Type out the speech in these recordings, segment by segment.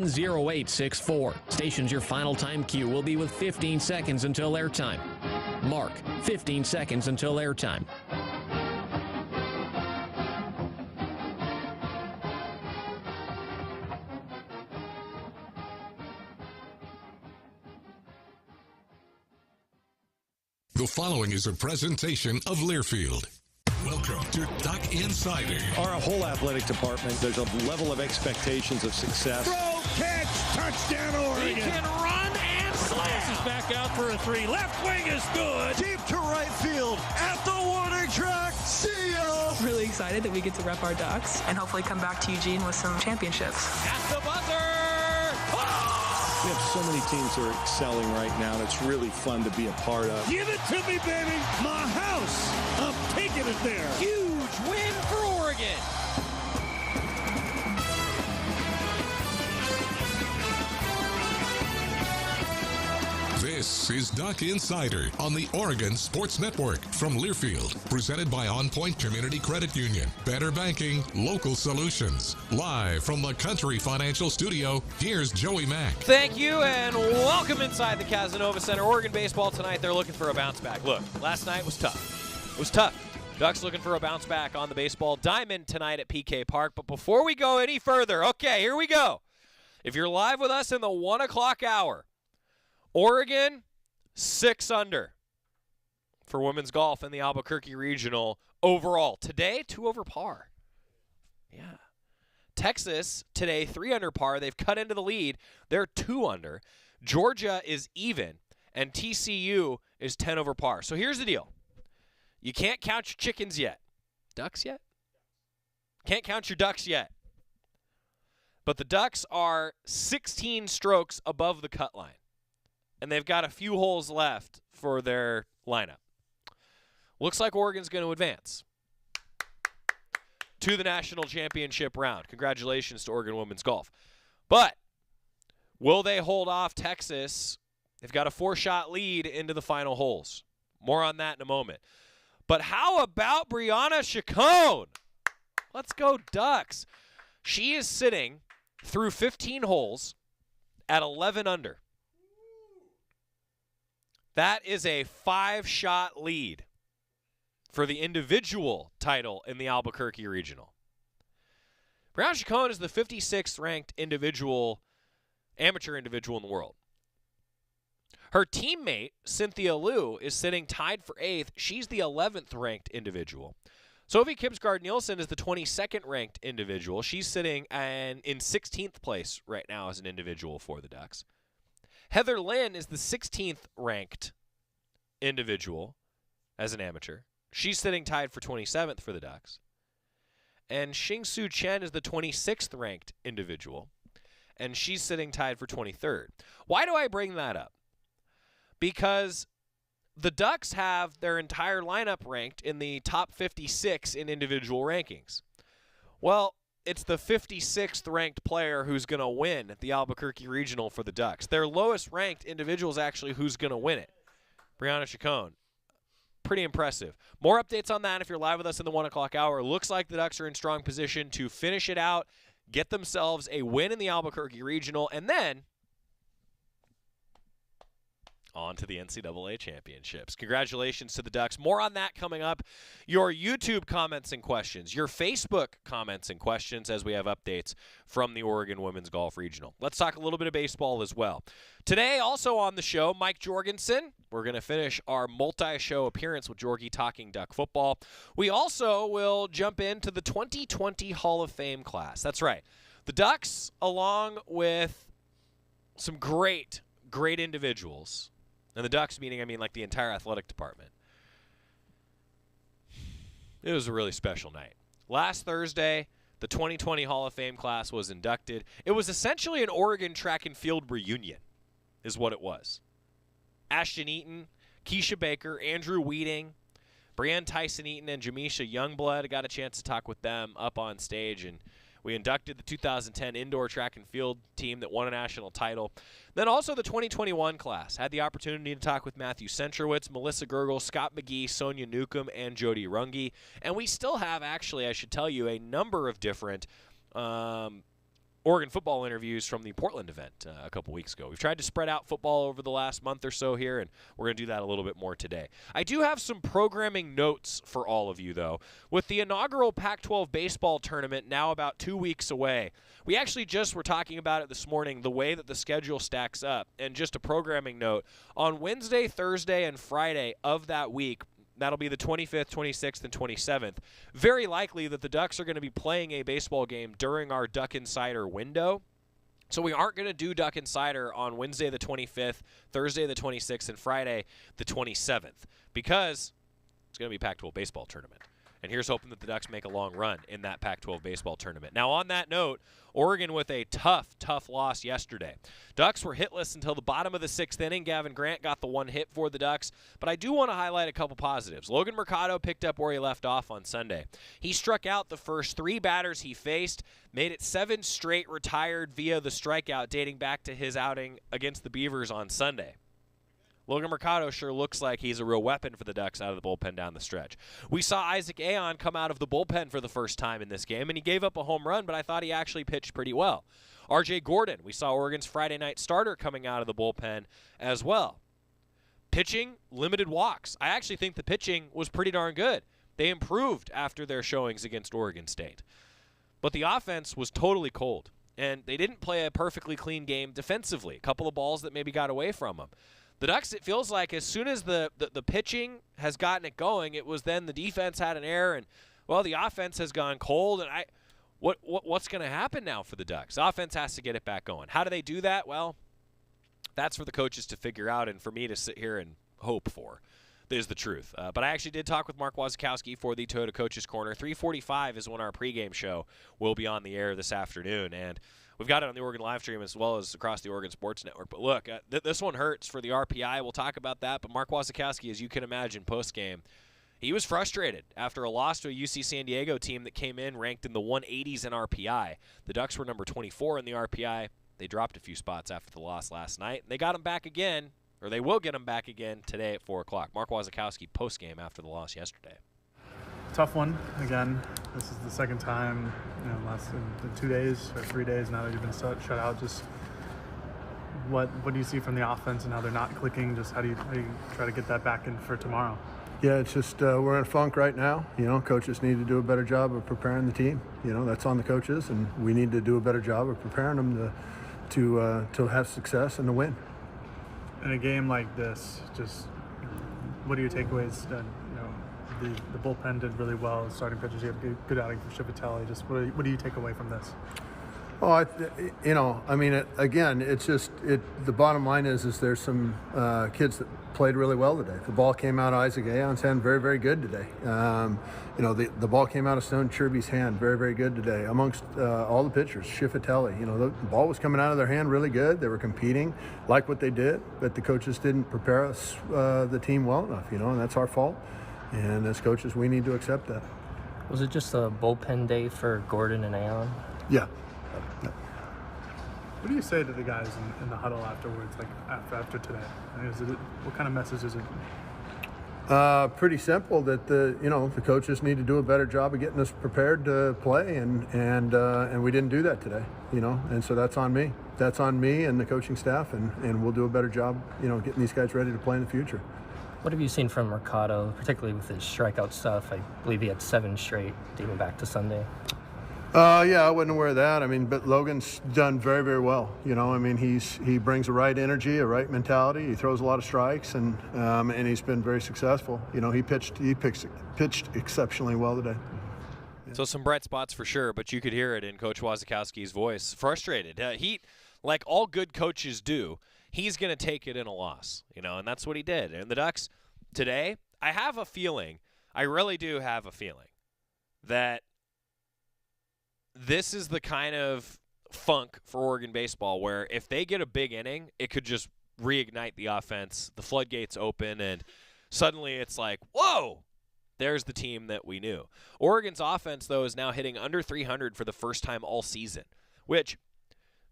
0864. Stations your final time cue will be with 15 seconds until airtime. Mark, 15 seconds until airtime. The following is a presentation of Learfield. Welcome to Duck Insider. Our whole athletic department, there's a level of expectations of success. Throw, catch, touchdown, Oregon. He can run and slam. This is back out for a three. Left wing is good. Deep to right field at the warning track. See ya. Really excited that we get to rep our Ducks and hopefully come back to Eugene with some championships. At the buzzer. We have so many teams that are excelling right now, and it's really fun to be a part of. Give it to me, baby. My house. I'm taking it there. Huge win for Oregon. This is Duck Insider on the Oregon Sports Network from Learfield, presented by On Point Community Credit Union. Better banking, local solutions. Live from the Country Financial Studio, here's Joey Mack. Thank you, and welcome inside the Casanova Center. Oregon baseball tonight, they're looking for a bounce back. Look, last night was tough. It was tough. Ducks looking for a bounce back on the baseball diamond tonight at PK Park. But before we go any further, okay, here we go. If you're live with us in the 1 o'clock hour, Oregon, 6 under for women's golf in the Albuquerque Regional overall. Today, 2 over par. Yeah. Texas, today, 3 under par. They've cut into the lead. They're 2 under. Georgia is even, and TCU is 10 over par. So here's the deal. You can't count your chickens yet. Ducks yet? Can't count your ducks yet. But the Ducks are 16 strokes above the cut line. And they've got a few holes left for their lineup. Looks like Oregon's going to advance to the national championship round. Congratulations to Oregon women's golf. But will they hold off Texas? They've got a 4-shot lead into the final holes. More on that in a moment. But how about Brianna Chacon? Let's go Ducks. She is sitting through 15 holes at 11 under. That is a 5-shot lead for the individual title in the Albuquerque Regional. Brianna Chacon is the 56th ranked amateur individual in the world. Her teammate, Cynthia Liu, is sitting tied for 8th. She's the 11th ranked individual. Sophie Kipsgaard-Nielsen is the 22nd ranked individual. She's sitting in 16th place right now as an individual for the Ducks. Heather Lynn is the 16th ranked individual as an amateur. She's sitting tied for 27th for the Ducks. And Xingsu Chen is the 26th ranked individual, and she's sitting tied for 23rd. Why do I bring that up? Because the Ducks have their entire lineup ranked in the top 56 in individual rankings. Well, it's the 56th ranked player who's going to win the Albuquerque Regional for the Ducks. Their lowest ranked individual is actually who's going to win it. Brianna Chacon. Pretty impressive. More updates on that if you're live with us in the 1 o'clock hour. Looks like the Ducks are in strong position to finish it out, get themselves a win in the Albuquerque Regional, and then on to the NCAA championships. Congratulations to the Ducks. More on that coming up. Your YouTube comments and questions, your Facebook comments and questions as we have updates from the Oregon Women's Golf Regional. Let's talk a little bit of baseball as well. Today, also on the show, Mike Jorgensen. We're going to finish our multi-show appearance with Jorgy talking Duck football. We also will jump into the 2020 Hall of Fame class. That's right. The Ducks, along with some great individuals, and the Ducks meaning, I mean, like the entire athletic department. It was a really special night. Last Thursday, the 2020 Hall of Fame class was inducted. It was essentially an Oregon track and field reunion, is what it was. Ashton Eaton, Keisha Baker, Andrew Wheating, Brianne Tyson-Eaton, and Jamisha Youngblood. I got a chance to talk with them up on stage, and we inducted the 2010 indoor track and field team that won a national title. Then also the 2021 class. Had the opportunity to talk with Matthew Centrowitz, Melissa Gergel, Scott McGee, Sonia Newcomb, and Jody Runge. And we still have, actually, I should tell you, a number of different Oregon football interviews from the Portland event a couple weeks ago. We've tried to spread out football over the last month or so here, and we're going to do that a little bit more today. I do have some programming notes for all of you, though. With the inaugural Pac-12 baseball tournament now about 2 weeks away, we actually just were talking about it this morning, the way that the schedule stacks up. And just a programming note, on Wednesday, Thursday, and Friday of that week, that'll be the 25th, 26th, and 27th. Very likely that the Ducks are going to be playing a baseball game during our Duck Insider window. So we aren't going to do Duck Insider on Wednesday the 25th, Thursday the 26th, and Friday the 27th because it's going to be Pac-12 baseball tournament. And here's hoping that the Ducks make a long run in that Pac-12 baseball tournament. Now, on that note, Oregon with a tough loss yesterday. Ducks were hitless until the bottom of the 6th inning. Gavin Grant got the one hit for the Ducks. But I do want to highlight a couple positives. Logan Mercado picked up where he left off on Sunday. He struck out the first 3 batters he faced, made it 7 straight, retired via the strikeout dating back to his outing against the Beavers on Sunday. Logan Mercado sure looks like he's a real weapon for the Ducks out of the bullpen down the stretch. We saw Isaac Aon come out of the bullpen for the first time in this game, and he gave up a home run, but I thought he actually pitched pretty well. R.J. Gordon, we saw Oregon's Friday night starter coming out of the bullpen as well. Pitching, limited walks. I actually think the pitching was pretty darn good. They improved after their showings against Oregon State. But the offense was totally cold, and they didn't play a perfectly clean game defensively. A couple of balls that maybe got away from them. The Ducks, it feels like as soon as the pitching has gotten it going, it was then the defense had an error, and, well, the offense has gone cold. And what's going to happen now for the Ducks? The offense has to get it back going. How do they do that? Well, that's for the coaches to figure out and for me to sit here and hope for. Is the truth. But I actually did talk with Mark Wazakowski for the Toyota Coaches Corner. 3:45 is when our pregame show will be on the air this afternoon, and we've got it on the Oregon live stream as well as across the Oregon Sports Network. But look, this one hurts for the RPI. We'll talk about that. But Mark Wazakowski, as you can imagine, postgame, he was frustrated after a loss to a UC San Diego team that came in ranked in the 180s in RPI. The Ducks were number 24 in the RPI. They dropped a few spots after the loss last night, and they got them back again. Or they will get them back again today at 4 o'clock. Mark Wazakowski postgame after the loss yesterday. Tough one. Again, this is the second time, last in 2 days or 3 days now that you've been shut out. Just what do you see from the offense and how they're not clicking? Just how do you try to get that back in for tomorrow? Yeah, it's just we're in a funk right now. Coaches need to do a better job of preparing the team. That's on the coaches, and we need to do a better job of preparing them to have success and to win. In a game like this, just what are your takeaways? The bullpen did really well. Starting pitchers, you have a good outing for Shivatelli. Just what do you take away from this? Oh, again, it's just the bottom line is there's some kids that played really well today. The ball came out of Isaac Aon's hand, very, very good today. The ball came out of Stone Chirby's hand, very, very good today. Amongst all the pitchers, Shivatelli, the ball was coming out of their hand really good. They were competing, like what they did, but the coaches didn't prepare us, the team, well enough, and that's our fault. And as coaches, we need to accept that. Was it just a bullpen day for Gordon and Aon? Yeah. What do you say to the guys in the huddle afterwards, like after today? What kind of message is it? Pretty simple that the coaches need to do a better job of getting us prepared to play, and we didn't do that today, and so that's on me. That's on me and the coaching staff, and we'll do a better job, getting these guys ready to play in the future. What have you seen from Mercado, particularly with his strikeout stuff? I believe he had 7 straight dating back to Sunday. Yeah, I wasn't aware of that. But Logan's done very, very well. He brings the right energy, a right mentality. He throws a lot of strikes, and he's been very successful. He pitched exceptionally well today. Yeah. So some bright spots for sure, but you could hear it in Coach Wazakowski's voice. Frustrated. He, like all good coaches do, he's going to take it in a loss, and that's what he did. And the Ducks today, I have a feeling, I really do have a feeling, that this is the kind of funk for Oregon baseball where if they get a big inning, it could just reignite the offense, the floodgates open, and suddenly it's like, whoa, there's the team that we knew. Oregon's offense, though, is now hitting under 300 for the first time all season, which,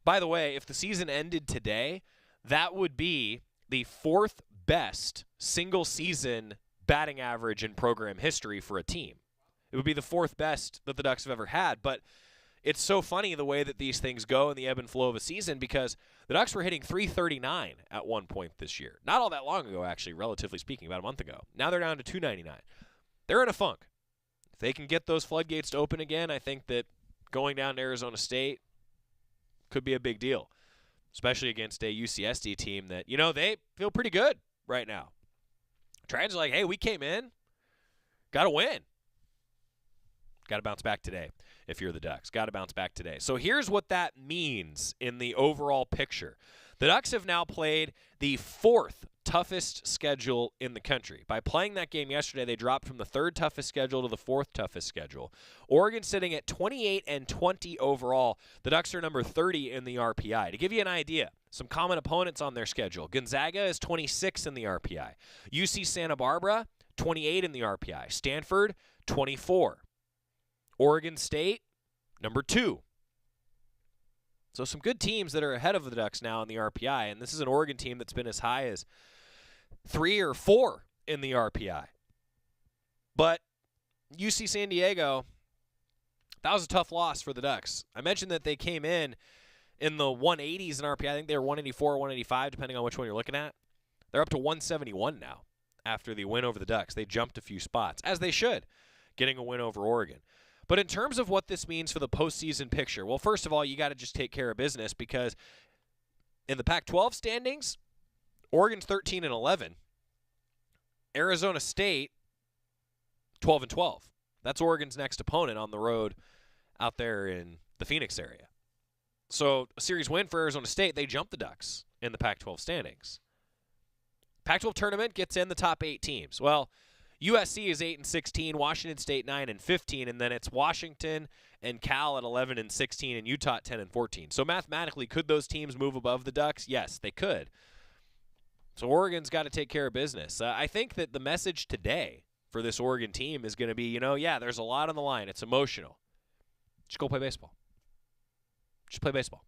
by the way, if the season ended today, that would be the 4th best single-season batting average in program history for a team. It would be the 4th best that the Ducks have ever had, but it's so funny the way that these things go in the ebb and flow of a season, because the Ducks were hitting .339 at one point this year. Not all that long ago, actually, relatively speaking, about a month ago. Now they're down to .299. They're in a funk. If they can get those floodgates to open again, I think that going down to Arizona State could be a big deal, especially against a UCSD team that, they feel pretty good right now. Trans are like, hey, we came in, got to win. Got to bounce back today if you're the Ducks. Got to bounce back today. So here's what that means in the overall picture. The Ducks have now played the 4th toughest schedule in the country. By playing that game yesterday, they dropped from the 3rd toughest schedule to the 4th toughest schedule. Oregon sitting at 28-20 overall. The Ducks are number 30 in the RPI. To give you an idea, some common opponents on their schedule. Gonzaga is 26 in the RPI. UC Santa Barbara, 28 in the RPI. Stanford, 24. Oregon State, number 2. So some good teams that are ahead of the Ducks now in the RPI, and this is an Oregon team that's been as high as 3 or 4 in the RPI. But UC San Diego, that was a tough loss for the Ducks. I mentioned that they came in the 180s in RPI. I think they were 184 or 185, depending on which one you're looking at. They're up to 171 now after the win over the Ducks. They jumped a few spots, as they should, getting a win over Oregon. But in terms of what this means for the postseason picture, well, first of all, you got to just take care of business, because in the Pac-12 standings, Oregon's 13-11. Arizona State, 12-12. That's Oregon's next opponent on the road out there in the Phoenix area. So a series win for Arizona State, they jump the Ducks in the Pac-12 standings. Pac-12 tournament gets in the top 8 teams. Well, USC is 8-16, Washington State 9-15, and then it's Washington and Cal at 11-16, and Utah at 10-14. So mathematically, could those teams move above the Ducks? Yes, they could. So Oregon's got to take care of business. I think that the message today for this Oregon team is going to be, there's a lot on the line. It's emotional. Just go play baseball. Just play baseball.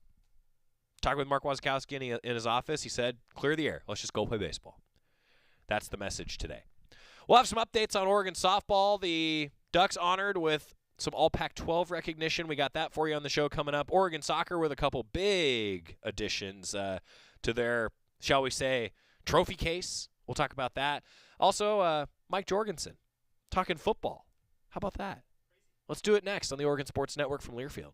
Talking with Mark Wasikowski in his office, he said, clear the air. Let's just go play baseball. That's the message today. We'll have some updates on Oregon softball. The Ducks honored with some all Pac-12 recognition. We got that for you on the show coming up. Oregon soccer with a couple big additions to their, shall we say, trophy case. We'll talk about that. Also, Mike Jorgensen talking football. How about that? Let's do it next on the Oregon Sports Network from Learfield.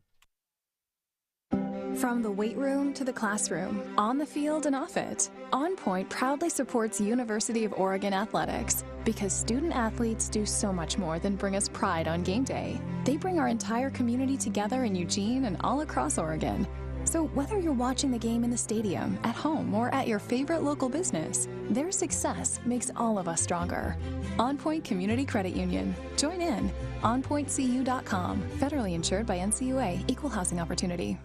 From the weight room to the classroom, on the field and off it, On Point proudly supports University of Oregon athletics, because student athletes do so much more than bring us pride on game day. They bring our entire community together in Eugene and all across Oregon. So whether you're watching the game in the stadium, at home, or at your favorite local business, their success makes all of us stronger. On Point Community Credit Union. Join in. OnPointCU.com. Federally insured by NCUA. Equal housing opportunity.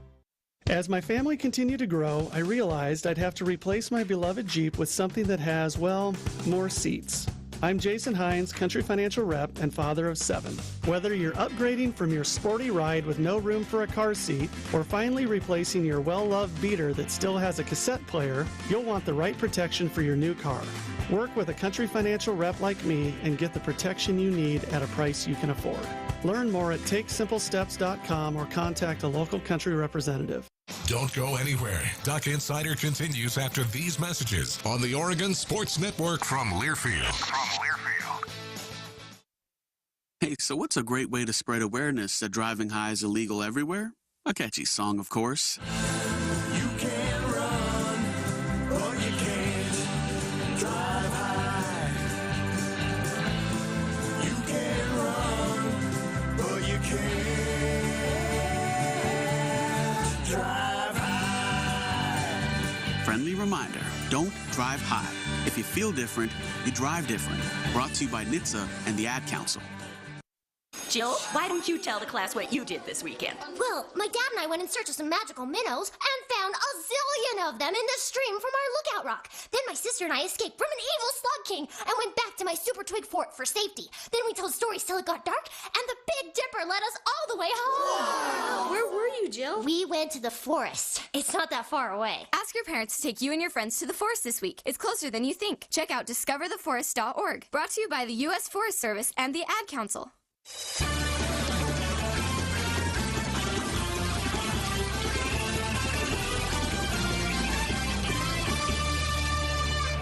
As my family continued to grow, I realized I'd have to replace my beloved Jeep with something that has, well, more seats. I'm Jason Hines, Country Financial Rep and father of 7. Whether you're upgrading from your sporty ride with no room for a car seat, or finally replacing your well-loved beater that still has a cassette player, you'll want the right protection for your new car. Work with a Country Financial Rep like me and get the protection you need at a price you can afford. Learn more at TakeSimpleSteps.com or contact a local Country representative. Don't go anywhere. Duck Insider continues after these messages on the Oregon Sports Network from Learfield. Hey, so what's a great way to spread awareness that driving high is illegal everywhere? A catchy song, of course. You can run, but you can't drive high. You can run, but you can't drive high. Friendly reminder, don't drive high. If you feel different, you drive different. Brought to you by NHTSA and the Ad Council. Jill, why don't you tell the class what you did this weekend? Well, my dad and I went in search of some magical minnows and found a zillion of them in the stream from our lookout rock. Then my sister and I escaped from an evil slug king and went back to my super twig fort for safety. Then we told stories till it got dark, and the Big Dipper led us all the way home. Wow. Where were you, Jill? We went to the forest. It's not that far away. Ask your parents to take you and your friends to the forest this week. It's closer than you think. Check out discovertheforest.org. Brought to you by the U.S. Forest Service and the Ad Council.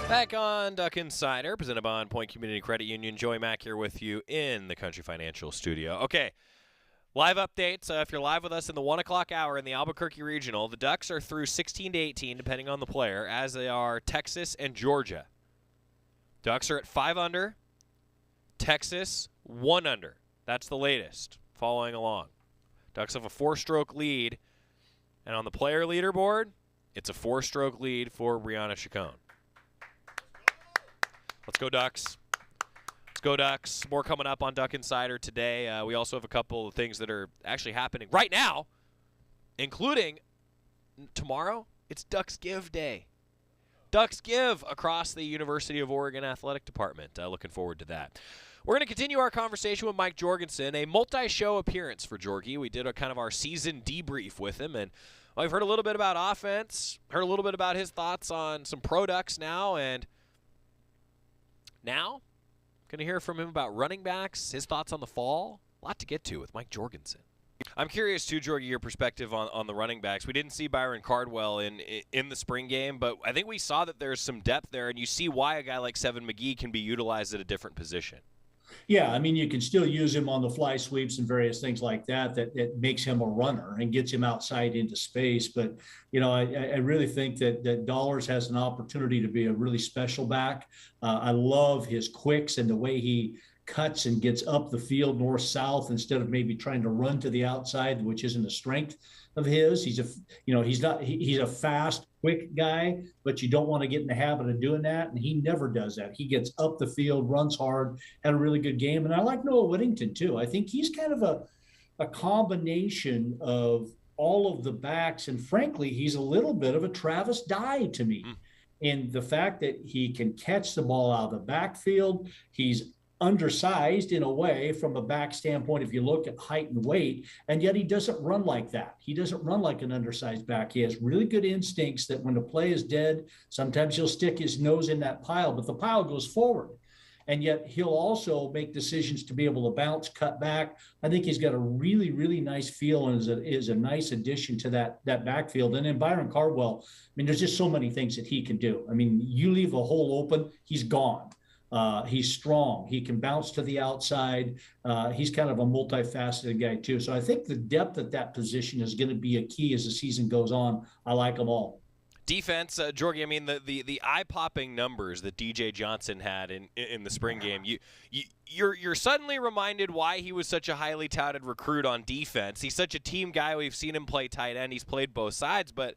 Back on Duck Insider, presented by On Point Community Credit Union. Joey Mack here with you in the Country Financial Studio. Okay, live updates. If you're live with us in the 1 o'clock hour in the Albuquerque Regional, the Ducks are through 16 to 18, depending on the player, as they are Texas and Georgia. Ducks are at 5 under, Texas 1 under. That's the latest, following along. Ducks have a 4-stroke lead, and on the player leaderboard, it's a 4-stroke lead for Brianna Chacon. Let's go Ducks. Let's go Ducks. More coming up on Duck Insider today. We also have a couple of things that are actually happening right now, including tomorrow. It's Ducks Give Day. Ducks Give across the University of Oregon Athletic Department. Looking forward to that. We're going to continue our conversation with Mike Jorgensen, a multi-show appearance for Jorgy. We did a kind of our season debrief with him, and we've heard a little bit about offense, heard a little bit about his thoughts on some pro Ducks now, and now, going to hear from him about running backs, his thoughts on the fall. A lot to get to with Mike Jorgensen. I'm curious, too, Jorgy, your perspective on the running backs. We didn't see Byron Cardwell in the spring game, but I think we saw that there's some depth there, and you see why a guy like Seven McGee can be utilized at a different position. Yeah, I mean, you can still use him on the fly sweeps and various things like that makes him a runner and gets him outside into space. But, you know, I really think that Dollars has an opportunity to be a really special back. I love his quicks and the way he cuts and gets up the field north-south instead of maybe trying to run to the outside, which isn't a strength of his. He's a fast, quick guy, but you don't want to get in the habit of doing that, and he never does that. He gets up the field, runs hard, had a really good game. And I like Noah Whittington too. I think he's kind of a combination of all of the backs, and frankly, he's a little bit of a Travis Dye to me. And the fact that he can catch the ball out of the backfield, he's undersized in a way from a back standpoint if you look at height and weight, and yet he doesn't run like that. He doesn't run like an undersized back. He has really good instincts that when the play is dead, sometimes he'll stick his nose in that pile, but the pile goes forward. And yet he'll also make decisions to be able to bounce, cut back. I think he's got a really, really nice feel and is a nice addition to that backfield. And then Byron Cardwell, I mean, there's just so many things that he can do. I mean, you leave a hole open, he's gone. He's strong. He can bounce to the outside. He's kind of a multifaceted guy too. So I think the depth at that position is going to be a key as the season goes on. I like them all. Defense, Jorgy, I mean, the eye-popping numbers that DJ Johnson had in the spring game, you're suddenly reminded why he was such a highly touted recruit on defense. He's such a team guy. We've seen him play tight end. He's played both sides, but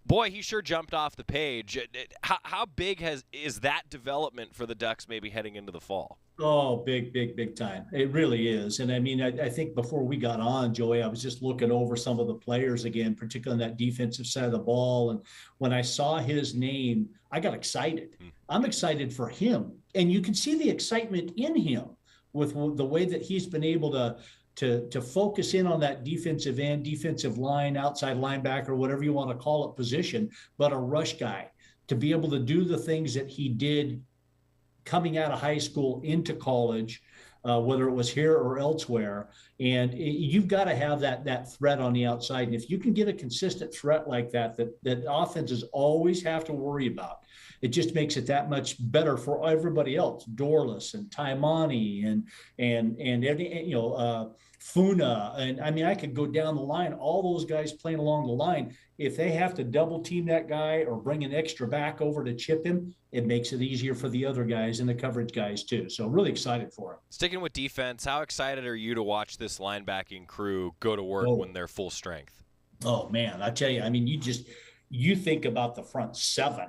boy, he sure jumped off the page. How big is that development for the Ducks maybe heading into the fall? Oh, big time. It really is. And I mean, I think before we got on, Joey, I was just looking over some of the players again, particularly on that defensive side of the ball. And when I saw his name, I got excited. I'm excited for him. And you can see the excitement in him with the way that he's been able to focus in on that defensive end, defensive line, outside linebacker, whatever you want to call it, position, but a rush guy, to be able to do the things that he did coming out of high school into college, whether it was here or elsewhere. And you've got to have that threat on the outside. And if you can get a consistent threat like that offenses always have to worry about, it just makes it that much better for everybody else. Dorless and Taimani and Funa. And I mean, I could go down the line, all those guys playing along the line. If they have to double team that guy or bring an extra back over to chip him, it makes it easier for the other guys and the coverage guys too. So really excited for him. Sticking with defense, how excited are you to watch this linebacking crew go to work when they're full strength? Oh man, I tell you, I mean, you think about the front seven,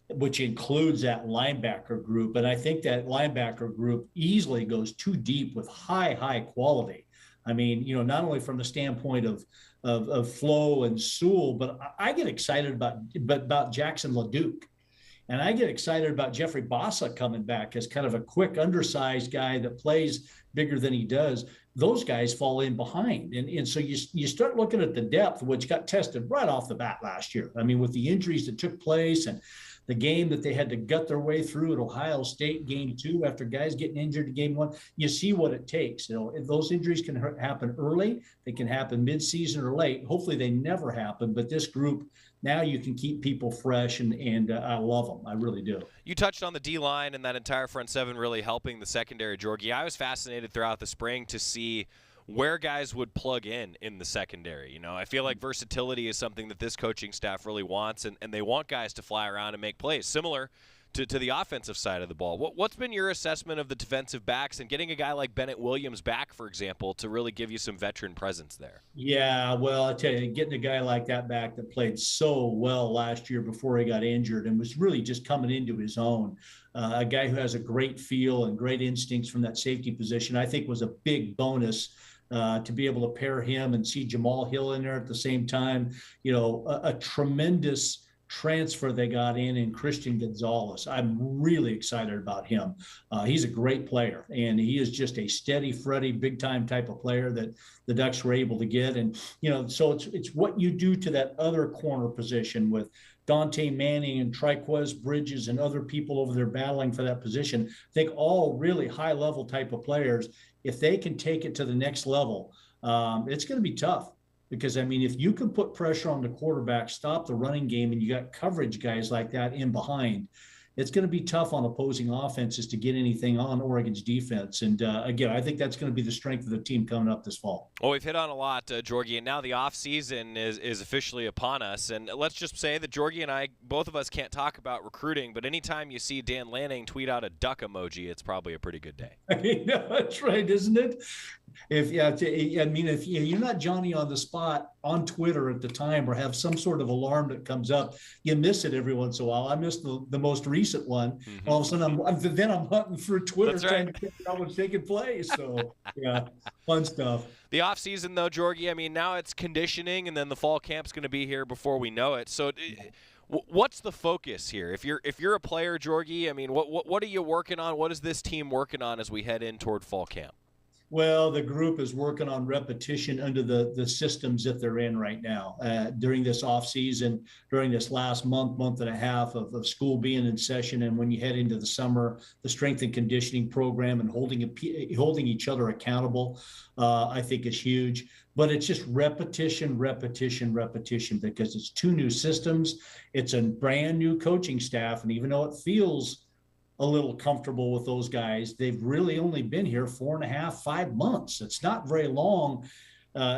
which includes that linebacker group. And I think that linebacker group easily goes too deep with high quality. I mean, not only from the standpoint of Flo and Sewell, but I get excited about Jackson LeDuc. And I get excited about Jeffrey Bassa coming back as kind of a quick, undersized guy that plays bigger than he does. Those guys fall in behind. And so you start looking at the depth, which got tested right off the bat last year. I mean, with the injuries that took place and the game that they had to gut their way through at Ohio State game 2 after guys getting injured in game 1, you see what it takes. If those injuries can happen early, they can happen mid-season or late. Hopefully they never happen, but this group now you can keep people fresh, and I love them. I really do. You touched on the D-line and that entire front seven really helping the secondary, Jorgy. I was fascinated throughout the spring to see where guys would plug in the secondary. I feel like versatility is something that this coaching staff really wants, and they want guys to fly around and make plays, similar to the offensive side of the ball. What's been your assessment of the defensive backs and getting a guy like Bennett Williams back, for example, to really give you some veteran presence there? Yeah, well, I tell you, getting a guy like that back that played so well last year before he got injured and was really just coming into his own, a guy who has a great feel and great instincts from that safety position, I think was a big bonus to be able to pair him and see Jamal Hill in there at the same time. A tremendous transfer they got in Christian Gonzalez. I'm really excited about him. He's a great player, and he is just a steady, Freddy, big-time type of player that the Ducks were able to get. And, so it's what you do to that other corner position with Dante Manning and Triquez Bridges and other people over there battling for that position. I think all really high-level type of players. If they can take it to the next level, it's going to be tough. Because, if you can put pressure on the quarterback, stop the running game, and you got coverage guys like that in behind, it's going to be tough on opposing offenses to get anything on Oregon's defense. And, again, I think that's going to be the strength of the team coming up this fall. Well, we've hit on a lot, Jorgy, and now the offseason is officially upon us. And let's just say that Jorgy and I, both of us can't talk about recruiting, but anytime you see Dan Lanning tweet out a duck emoji, it's probably a pretty good day. That's right, isn't it? If you're not Johnny on the spot on Twitter at the time or have some sort of alarm that comes up, you miss it every once in a while. I missed the most recent one. Mm-hmm. All of a sudden, I'm hunting through Twitter trying to figure out what's taking place. So, yeah, fun stuff. The offseason, though, Jorgy, now it's conditioning, and then the fall camp's going to be here before we know it. So what's the focus here? If you're a player, Jorgy, what are you working on? What is this team working on as we head in toward fall camp? Well, the group is working on repetition under the systems that they're in right now. During this off season, during this last month and a half of school being in session, and when you head into the summer, the strength and conditioning program and holding each other accountable, I think is huge. But it's just repetition, because it's two new systems. It's a brand new coaching staff, and even though it feels a little comfortable with those guys, they've really only been here 4.5, 5 months. It's not very long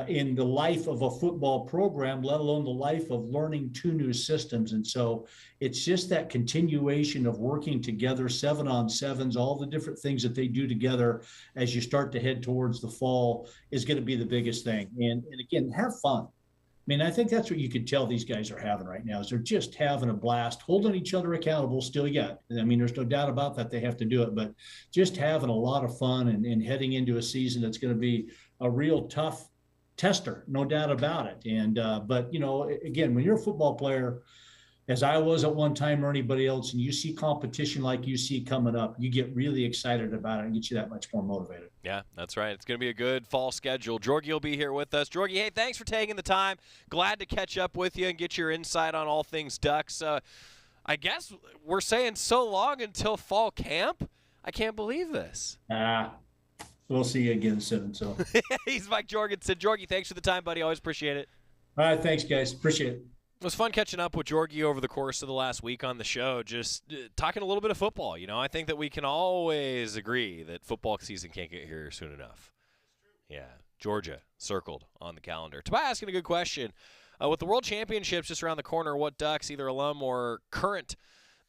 in the life of a football program, let alone the life of learning two new systems. And so it's just that continuation of working together, 7-on-7s, all the different things that they do together as you start to head towards the fall is going to be the biggest thing. And again, have fun. I think that's what you could tell these guys are having right now, is they're just having a blast, holding each other accountable still yet. There's no doubt about that. They have to do it, but just having a lot of fun and heading into a season that's going to be a real tough tester, no doubt about it. And, but again, when you're a football player, as I was at one time or anybody else, and you see competition like you see coming up, you get really excited about it and get you that much more motivated. Yeah, that's right. It's going to be a good fall schedule. Jorgy will be here with us. Jorgy, hey, thanks for taking the time. Glad to catch up with you and get your insight on all things Ducks. I guess we're saying so long until fall camp. I can't believe this. We'll see you again soon. So he's Mike Jorgensen. Jorgy, thanks for the time, buddy. Always appreciate it. All right, thanks, guys. Appreciate it. It was fun catching up with Jorgy over the course of the last week on the show, just talking a little bit of football. I think that we can always agree that football season can't get here soon enough. Yeah, Georgia circled on the calendar. Tobias asking a good question. With the World Championships just around the corner, what Ducks, either alum or current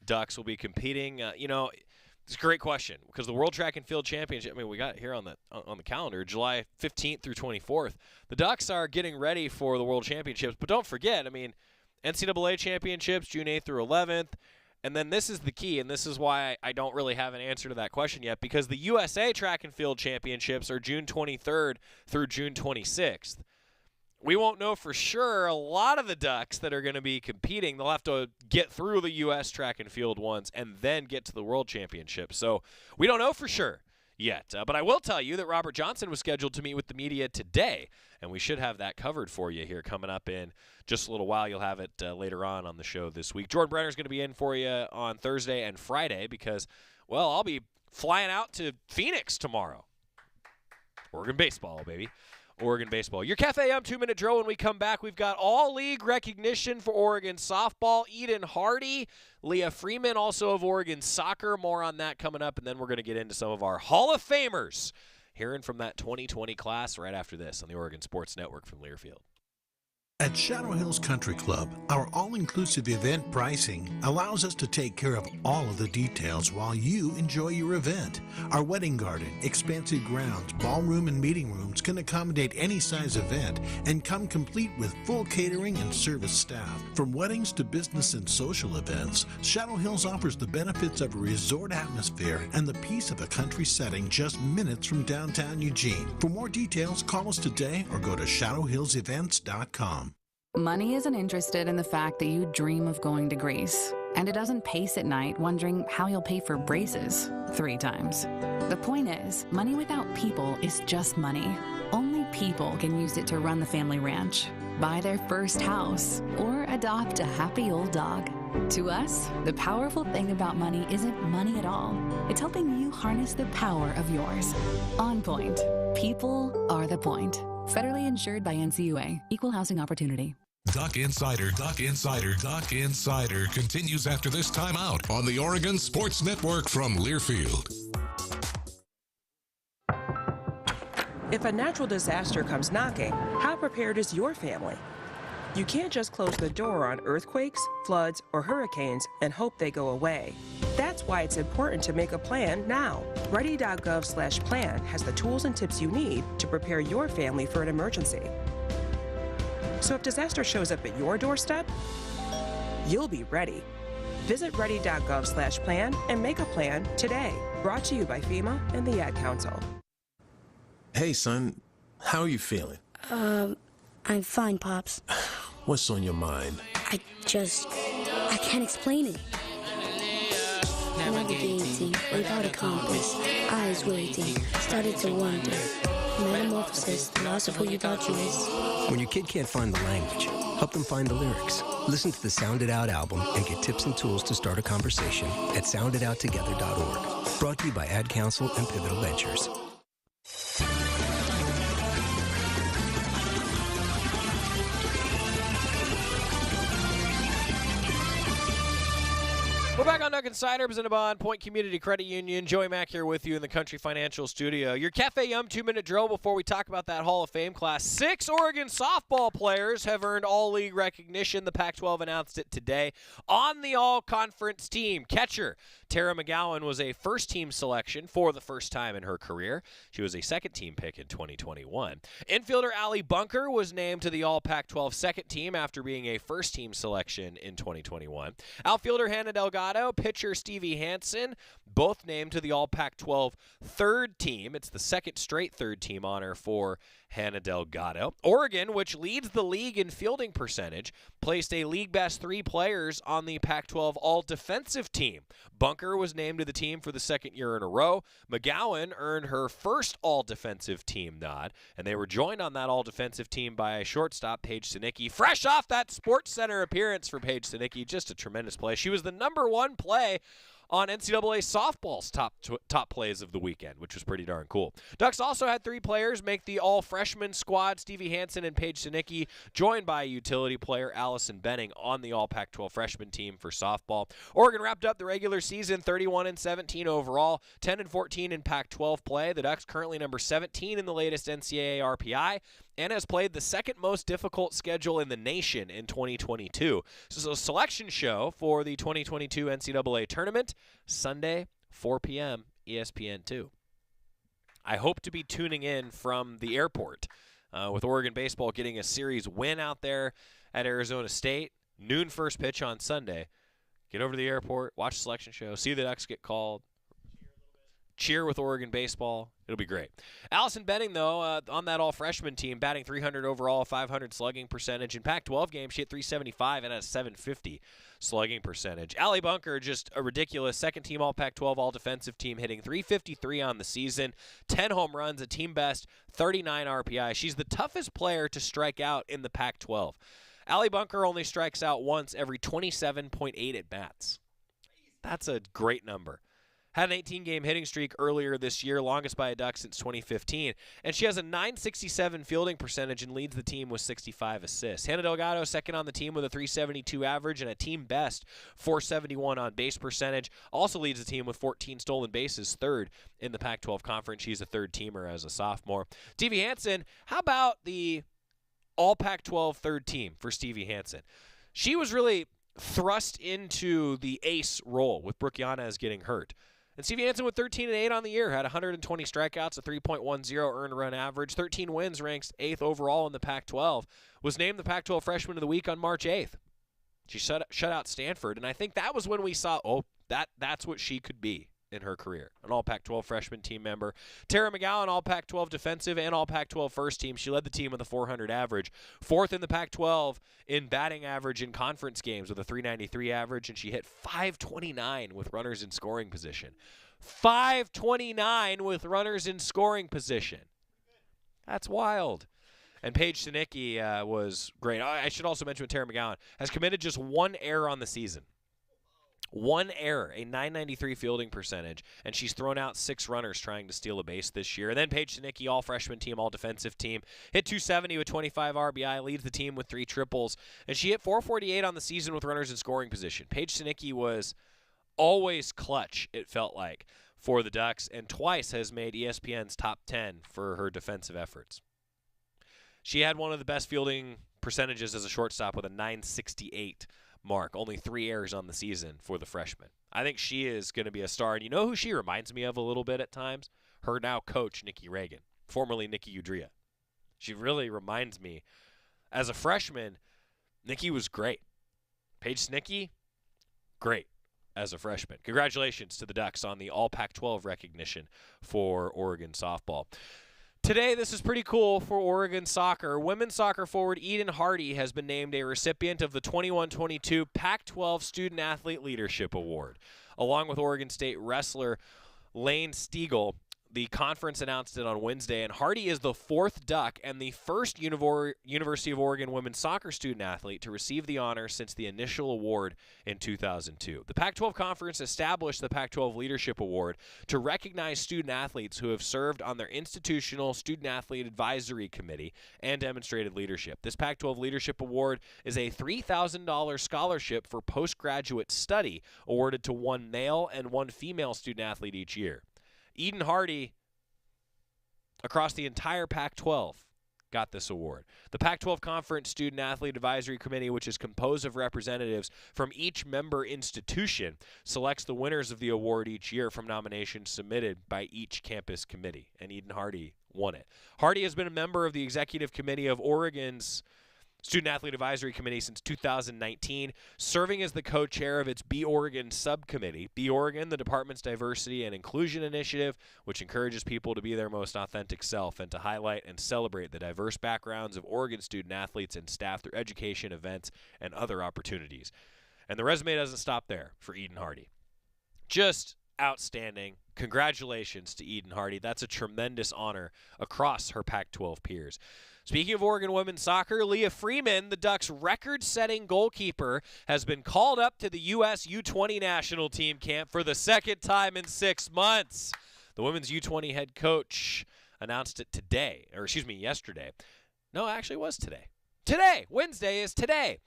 Ducks, will be competing? It's a great question because the World Track and Field Championship, we got it here on the calendar, July 15th through 24th. The Ducks are getting ready for the World Championships, but don't forget, NCAA Championships, June 8th through 11th. And then this is the key, and this is why I don't really have an answer to that question yet, because the USA Track and Field Championships are June 23rd through June 26th. We won't know for sure a lot of the Ducks that are going to be competing. They'll have to get through the U.S. Track and Field ones and then get to the World Championship. So we don't know for sure yet. But I will tell you that Robert Johnson was scheduled to meet with the media today, and we should have that covered for you here coming up in just a little while. You'll have it later on the show this week. Jordan Brenner's going to be in for you on Thursday and Friday because, well, I'll be flying out to Phoenix tomorrow. Oregon baseball, baby. Oregon baseball. Your Cafe 2-minute drill. When we come back, we've got all-league recognition for Oregon softball. Eden Hardy, Leah Freeman, also of Oregon soccer. More on that coming up, and then we're going to get into some of our Hall of Famers. Hearing from that 2020 class right after this on the Oregon Sports Network from Learfield. At Shadow Hills Country Club, our all-inclusive event pricing allows us to take care of all of the details while you enjoy your event. Our wedding garden, expansive grounds, ballroom, and meeting rooms can accommodate any size event and come complete with full catering and service staff. From weddings to business and social events, Shadow Hills offers the benefits of a resort atmosphere and the peace of a country setting just minutes from downtown Eugene. For more details, call us today or go to shadowhillsevents.com. Money isn't interested in the fact that you dream of going to Greece, and it doesn't pace at night wondering how you'll pay for braces 3 times. The point is, money without people is just money. Only people can use it to run the family ranch, buy their first house, or adopt a happy old dog. To us, the powerful thing about money isn't money at all. It's helping you harness the power of yours. On Point. People are the point. Federally insured by NCUA. Equal housing opportunity. Duck Insider continues after this timeout on the Oregon Sports Network from Learfield. If a natural disaster comes knocking, how prepared is your family? You can't just close the door on earthquakes, floods, or hurricanes and hope they go away. That's why it's important to make a plan now. Ready.gov/plan has the tools and tips you need to prepare your family for an emergency. So if disaster shows up at your doorstep, you'll be ready. Visit ready.gov/plan and make a plan today. Brought to you by FEMA and the Ad Council. Hey, son, how are you feeling? I'm fine, Pops. What's on your mind? I can't explain it. Navigating without a compass, eyes waiting, started to wonder. Metamorphosis, the loss of who you thought you was. When your kid can't find the language, help them find the lyrics. Listen to the Sound It Out album and get tips and tools to start a conversation at sounditouttogether.org. Brought to you by Ad Council and Pivotal Ventures. We're back on Duck Insider, presented by On Point Community Credit Union. Joey Mack here with you in the Country Financial Studio. Your Cafe 2-minute drill before we talk about that Hall of Fame class. 6 Oregon softball players have earned all-league recognition. The Pac-12 announced it today. On the all-conference team, catcher Tara Mcgowan was a first-team selection for the first time in her career. She was a second-team pick in 2021. Infielder Allie Bunker was named to the All-Pac-12 second team after being a first-team selection in 2021. Outfielder Hannah Delgado, pitcher Stevie Hansen, both named to the All-Pac-12 third team. It's the second straight third-team honor for Hannah Delgado. Oregon, which leads the league in fielding percentage, placed a league-best 3 players on the Pac-12 all-defensive team. Bunker was named to the team for the second year in a row. Mcgowan earned her first all-defensive team nod, and they were joined on that all-defensive team by shortstop Paige Sinicki. Fresh off that Sports Center appearance for Paige Sinicki, just a tremendous play. She was the number 1 play on NCAA softball's top plays of the weekend, which was pretty darn cool. Ducks also had 3 players make the all-freshman squad, Stevie Hansen and Paige Sinicki, joined by utility player Allison Benning on the all-Pac-12 freshman team for softball. Oregon wrapped up the regular season 31-17 overall, 10-14 in Pac-12 play. The Ducks currently number 17 in the latest NCAA RPI, and has played the second most difficult schedule in the nation in 2022. So it's a selection show for the 2022 NCAA tournament, Sunday, 4 p.m., ESPN2. I hope to be tuning in from the airport with Oregon baseball getting a series win out there at Arizona State. Noon first pitch on Sunday. Get over to the airport, watch the selection show, see the Ducks get called, cheer with Oregon baseball. It'll be great. Allison Benning, though, on that all-freshman team, batting .300 overall, .500 slugging percentage. In Pac-12 games, she hit .375 and had a .750 slugging percentage. Allie Bunker, just a ridiculous second-team all-Pac-12 all-defensive team, hitting .353 on the season, 10 home runs, a team-best 39 RPI. She's the toughest player to strike out in the Pac-12. Allie Bunker only strikes out once every 27.8 at-bats. That's a great number. Had an 18-game hitting streak earlier this year, longest by a Duck since 2015. And she has a .967 fielding percentage and leads the team with 65 assists. Hannah Delgado, second on the team with a .372 average and a team best .471 on base percentage. Also leads the team with 14 stolen bases, third in the Pac-12 conference. She's a third-teamer as a sophomore. Stevie Hansen, how about the all Pac-12 third team for Stevie Hansen? She was really thrust into the ace role with Brooke Yanez getting hurt. And Stevie Hansen with 13-8 on the year, had 120 strikeouts, a 3.10 earned run average, 13 wins, ranks 8th overall in the Pac-12, was named the Pac-12 Freshman of the Week on March 8th. She shut out Stanford, and I think that was when we saw, that's what she could be in her career. An all Pac-12 freshman team member. Tara Mcgowan, all Pac-12 defensive and all Pac-12 first team. She led the team with a .400 average. Fourth in the Pac-12 in batting average in conference games with a .393 average, and she hit .529 with runners in scoring position. .529 with runners in scoring position. That's wild. And Paige Sinicki was great. I should also mention Tara Mcgowan has committed just one error on the season. One error, a .993 fielding percentage, and she's thrown out 6 runners trying to steal a base this year. And then Paige Sinicki, all freshman team, all defensive team, hit .270 with 25 RBI, leads the team with 3 triples, and she hit .448 on the season with runners in scoring position. Paige Sinicki was always clutch, it felt like, for the Ducks, and twice has made ESPN's top 10 for her defensive efforts. She had one of the best fielding percentages as a shortstop with a .968 mark. Only 3 errors on the season for the freshman. I think she is going to be a star. And you know who she reminds me of a little bit at times? Her now coach, Nikki Reagan, formerly Nikki Udria. She really reminds me. As a freshman, Nikki was great. Paige Sinicki, great as a freshman. Congratulations to the Ducks on the All Pac-12 recognition for Oregon softball. Today, this is pretty cool for Oregon soccer. Women's soccer forward Eden Hardy has been named a recipient of the 21-22 Pac-12 Student Athlete Leadership Award. Along with Oregon State wrestler Lane Stiegel, the conference announced it on Wednesday, and Hardy is the 4th Duck and the first University of Oregon women's soccer student athlete to receive the honor since the initial award in 2002. The Pac-12 Conference established the Pac-12 Leadership Award to recognize student athletes who have served on their institutional Student Athlete Advisory Committee and demonstrated leadership. This Pac-12 Leadership Award is a $3,000 scholarship for postgraduate study awarded to one male and one female student athlete each year. Eden Hardy, across the entire Pac-12, got this award. The Pac-12 Conference Student Athlete Advisory Committee, which is composed of representatives from each member institution, selects the winners of the award each year from nominations submitted by each campus committee, and Eden Hardy won it. Hardy has been a member of the executive committee of Oregon's Student Athlete Advisory Committee since 2019, serving as the co-chair of its Be Oregon subcommittee. Be Oregon, the department's diversity and inclusion initiative, which encourages people to be their most authentic self and to highlight and celebrate the diverse backgrounds of Oregon student athletes and staff through education, events, and other opportunities. And the resume doesn't stop there for Eden Hardy. Just outstanding. Congratulations to Eden Hardy. That's a tremendous honor across her Pac-12 peers. Speaking of Oregon women's soccer, Leah Freeman, the Ducks' record-setting goalkeeper, has been called up to the U.S. U20 national team camp for the 2nd time in 6 months. The women's U20 head coach announced it yesterday. No, actually it was today. Today! Wednesday is today.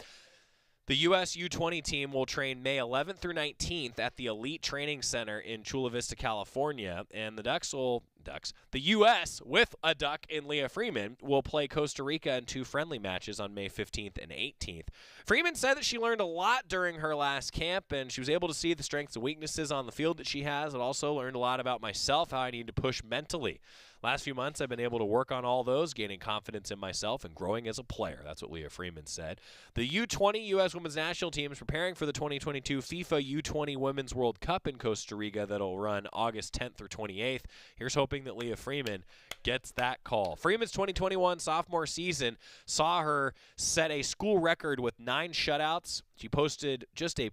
The U.S. U20 team will train May 11th through 19th at the Elite Training Center in Chula Vista, California, and the U.S., with a Duck in Leah Freeman, will play Costa Rica in 2 friendly matches on May 15th and 18th. Freeman said that she learned a lot during her last camp, and she was able to see the strengths and weaknesses on the field that she has, and also learned a lot about myself, how I need to push mentally. Last few months, I've been able to work on all those, gaining confidence in myself and growing as a player. That's what Leah Freeman said. The U20 U.S. Women's National Team is preparing for the 2022 FIFA U20 Women's World Cup in Costa Rica that'll run August 10th through 28th. Here's hoping that Leah Freeman gets that call. Freeman's 2021 sophomore season saw her set a school record with 9 shutouts. She posted just a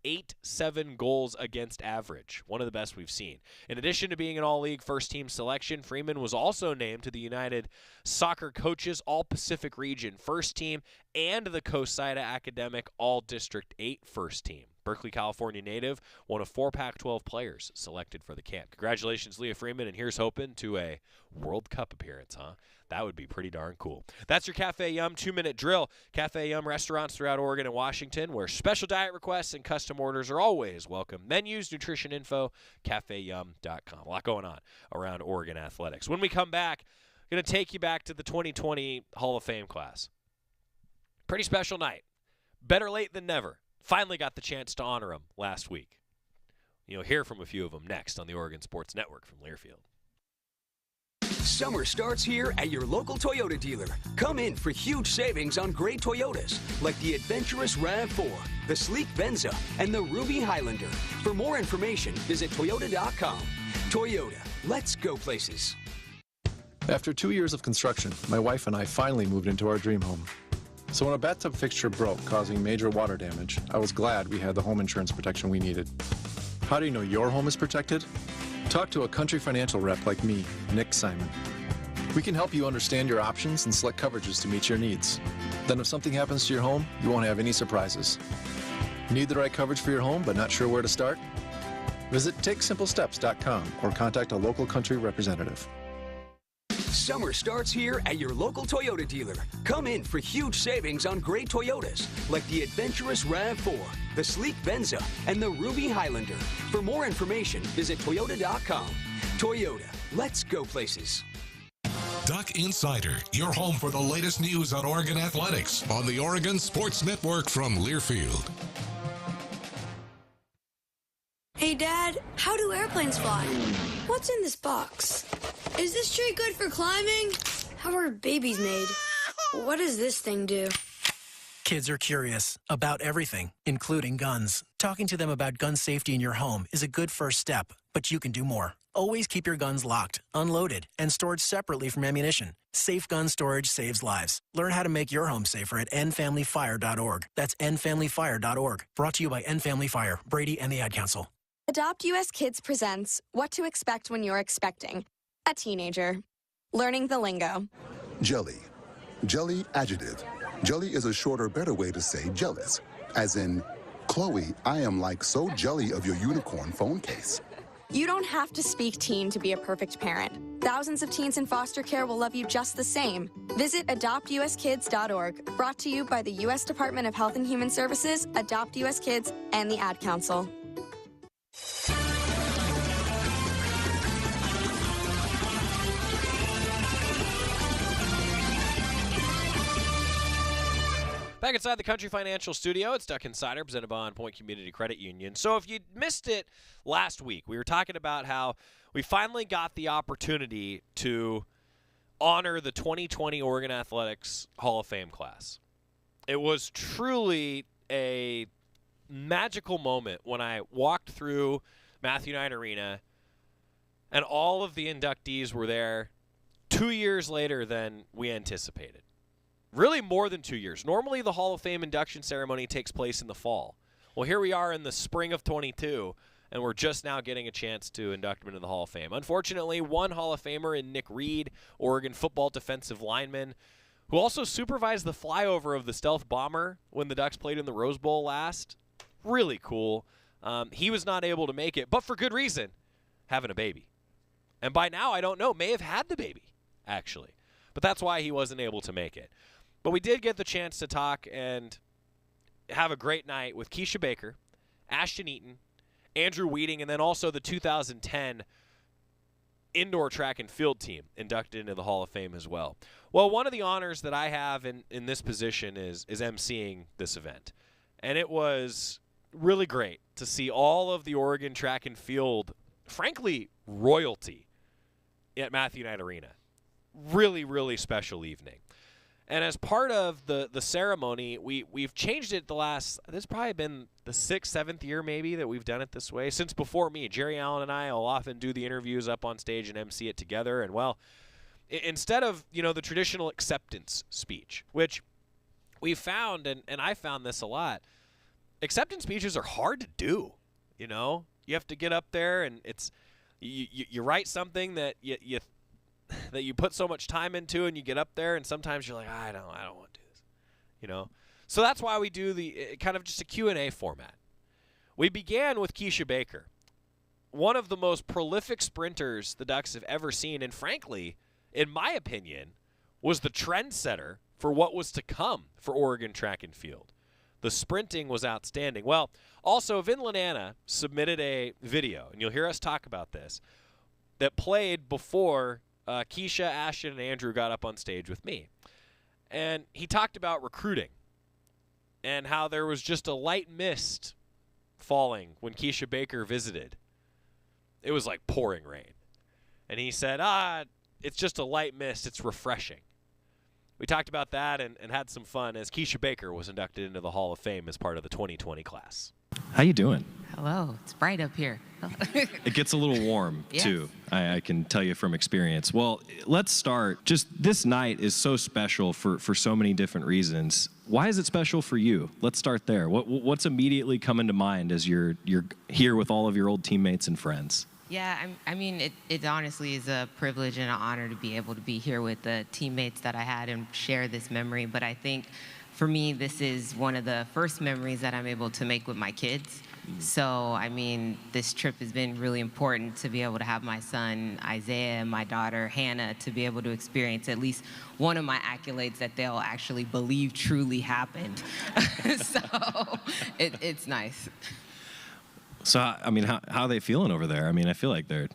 .87 goals against average, one of the best we've seen. In addition to being an all-league first-team selection, Freeman was also named to the United Soccer Coaches All-Pacific Region first-team and the COSIDA Academic All-District 8 first team. Berkeley, California native, one of 4 Pac-12 players selected for the camp. Congratulations, Leah Freeman, and here's hoping to a World Cup appearance, huh? That would be pretty darn cool. That's your Cafe Yum 2-minute drill. Cafe Yum restaurants throughout Oregon and Washington, where special diet requests and custom orders are always welcome. Menus, nutrition info, cafeyum.com. A lot going on around Oregon athletics. When we come back, I'm going to take you back to the 2020 Hall of Fame class. Pretty special night. Better late than never. Finally got the chance to honor them last week. You'll hear from a few of them next on the Oregon Sports Network from Learfield. Summer starts here at your local Toyota dealer. Come in for huge savings on great Toyotas, like the adventurous RAV4, the sleek Venza, and the Ruby Highlander. For more information, visit Toyota.com. Toyota, let's go places. After 2 years of construction, my wife and I finally moved into our dream home. So when a bathtub fixture broke, causing major water damage, I was glad we had the home insurance protection we needed. How do you know your home is protected? Talk to a Country Financial rep like me, Nick Simon. We can help you understand your options and select coverages to meet your needs. Then if something happens to your home, you won't have any surprises. Need the right coverage for your home but not sure where to start? Visit TakeSimpleSteps.com or contact a local Country representative. Summer starts here at your local Toyota dealer. Come in for huge savings on great Toyotas, like the adventurous RAV4, the sleek Venza, and the Ruby Highlander. For more information, visit Toyota.com. Toyota, let's go places. Duck Insider, your home for the latest news on Oregon athletics on the Oregon Sports Network from Learfield. Hey, Dad, how do airplanes fly? What's in this box? Is this tree good for climbing? How are babies made? What does this thing do? Kids are curious about everything, including guns. Talking to them about gun safety in your home is a good first step, but you can do more. Always keep your guns locked, unloaded, and stored separately from ammunition. Safe gun storage saves lives. Learn how to make your home safer at endfamilyfire.org. That's endfamilyfire.org. Brought to you by End Family Fire, Brady, and the Ad Council. Adopt US Kids presents What to Expect When You're Expecting a Teenager. Learning the lingo. Jelly. Jelly adjective. Jelly is a shorter, better way to say jealous. As in, Chloe, I am like so jelly of your unicorn phone case. You don't have to speak teen to be a perfect parent. Thousands of teens in foster care will love you just the same. Visit adoptuskids.org. Brought to you by the U.S. Department of Health and Human Services, Adopt US Kids, and the Ad Council. Back inside the Country Financial Studio, it's Duck Insider presented by On Point Community Credit Union. So if you missed it last week, we were talking about how we finally got the opportunity to honor the 2020 Oregon Athletics Hall of Fame class. It was truly a magical moment when I walked through Matthew Knight Arena and all of the inductees were there 2 years later than we anticipated. Really more than 2 years. Normally the Hall of Fame induction ceremony takes place in the fall. Well, here we are in the spring of 22, and we're just now getting a chance to induct him into the Hall of Fame. Unfortunately, one Hall of Famer in Nick Reed, Oregon football defensive lineman, who also supervised the flyover of the stealth bomber when the Ducks played in the Rose Bowl last. Really cool. He was not able to make it, but for good reason, having a baby. And by now, I don't know, may have had the baby, actually. But that's why he wasn't able to make it. But we did get the chance to talk and have a great night with Keisha Baker, Ashton Eaton, Andrew Wheating, and then also the 2010 indoor track and field team inducted into the Hall of Fame as well. Well, one of the honors that I have in this position is emceeing this event. And it was really great to see all of the Oregon track and field, frankly, royalty at Matthew Knight Arena. Really, really special evening. And as part of the ceremony, we've changed it this has probably been the 6th, 7th year maybe that we've done it this way. Since before me, Jerry Allen and I will often do the interviews up on stage and MC it together. And, well, instead of, the traditional acceptance speech, which we found, and I found this a lot, acceptance speeches are hard to do, You have to get up there and it's you write something that you put so much time into, and you get up there, and sometimes you're like, I don't want to do this. So that's why we do the kind of just a Q&A format. We began with Keisha Baker, one of the most prolific sprinters the Ducks have ever seen, and frankly, in my opinion, was the trendsetter for what was to come for Oregon track and field. The sprinting was outstanding. Well, also, Vin Lanana submitted a video, and you'll hear us talk about this, that played before Keisha, Ashton, and Andrew got up on stage with me. And he talked about recruiting and how there was just a light mist falling when Keisha Baker visited. It was like pouring rain. And he said, it's just a light mist. It's refreshing. We talked about that and had some fun as Keisha Baker was inducted into the Hall of Fame as part of the 2020 class. How you doing? Hello. It's bright up here. It gets a little warm, Yes. too. I can tell you from experience. Well, let's start. Just this night is so special for so many different reasons. Why is it special for you? Let's start there. What's immediately coming to mind as you're here with all of your old teammates and friends? Yeah, I mean, it honestly is a privilege and an honor to be able to be here with the teammates that I had and share this memory. But I think for me, this is one of the first memories that I'm able to make with my kids. So, I mean, this trip has been really important to be able to have my son, Isaiah, and my daughter, Hannah, to be able to experience at least one of my accolades that they'll actually believe truly happened. So, it's nice. So, I mean, how are they feeling over there? I mean, I feel like they're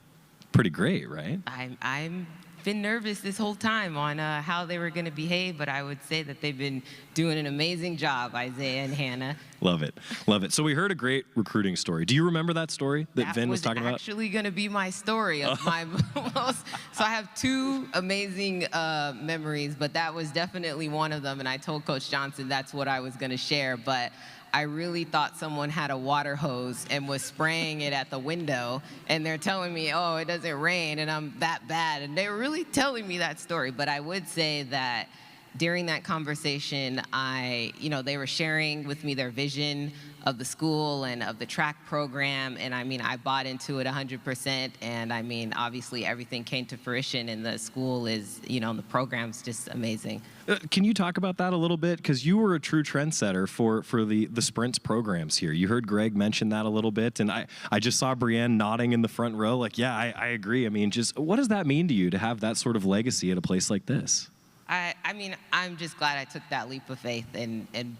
pretty great, right? I'm been nervous this whole time on how they were going to behave, but I would say that they've been doing an amazing job, Isaiah and Hannah. Love it. Love it. So we heard a great recruiting story. Do you remember that story that Vin was talking about? That was actually going to be my story of my most. So I have two amazing memories, but that was definitely one of them. And I told Coach Johnson that's what I was going to share. But I really thought someone had a water hose and was spraying it at the window, and they're telling me, oh, it doesn't rain, and I'm that bad. And they were really telling me that story. But I would say that during that conversation, they were sharing with me their vision of the school and of the track program, and I mean, I bought into it 100%, and I mean, obviously everything came to fruition, and the school is, the program's just amazing. Can you talk about that a little bit? Because you were a true trendsetter for the sprints programs here. You heard Greg mention that a little bit, and I just saw Brienne nodding in the front row like, yeah, I agree. I mean, just what does that mean to you to have that sort of legacy at a place like this? I mean, I'm just glad I took that leap of faith and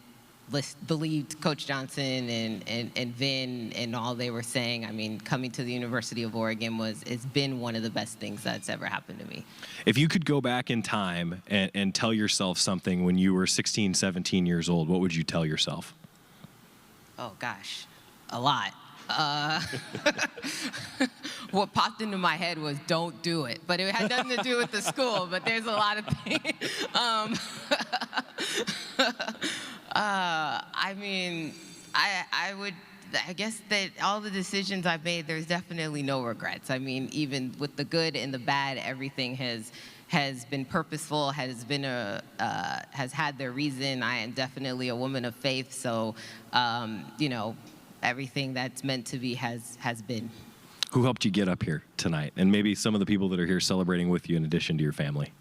believed Coach Johnson and Vin and all they were saying. I mean, coming to the University of Oregon it's been one of the best things that's ever happened to me. If you could go back in time and tell yourself something when you were 16, 17 years old, what would you tell yourself? Oh, gosh, a lot. What popped into my head was don't do it, but it had nothing to do with the school, but there's a lot of things. I mean, I guess that all the decisions I've made, there's definitely no regrets. I mean, even with the good and the bad, everything has been purposeful, has had their reason. I am definitely a woman of faith, so everything that's meant to be has been. Who helped you get up here tonight? And maybe some of the people that are here celebrating with you in addition to your family.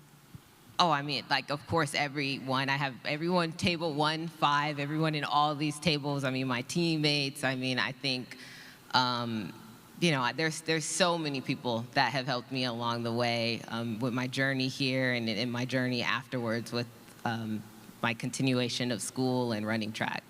Oh, I mean, like, of course, everyone. I have everyone, table 1, 5, everyone in all these tables. I mean, my teammates. I mean, I think, there's so many people that have helped me along the way with my journey here and in my journey afterwards with my continuation of school and running track.